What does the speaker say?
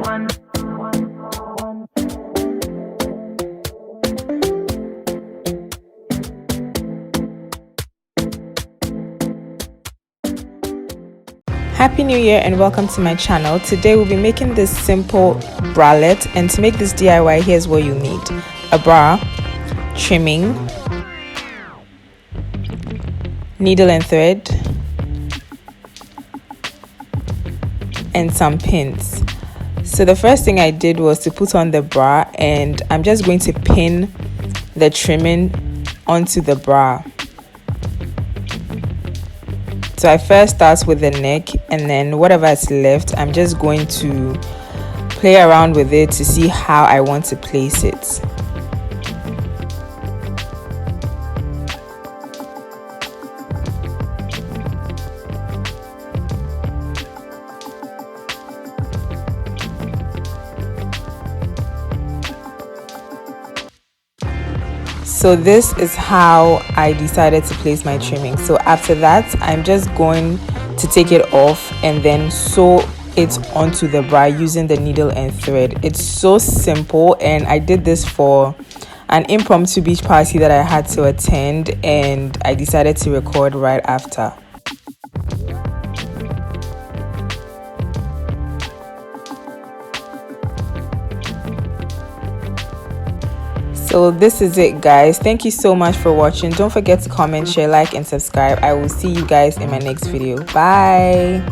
Happy New Year and welcome to my channel. Today we'll be making this simple bralette, and to make this DIY, here's what you need: a bra, trimming, needle and thread, and some pins. So the first thing I did was to put on the bra, and I'm just going to pin the trimming onto the bra. So I first start with the neck, and then whatever is left, I'm just going to play around with it to see how I want to place it. So this is how I decided to place my trimming. So after that, I'm just going to take it off and then sew it onto the bra using the needle and thread. It's so simple, and I did this for an impromptu beach party that I had to attend, and I decided to record right after. So this is it, guys. Thank you so much for watching. Don't forget to comment, share, like, and subscribe. I will see you guys in my next video. Bye.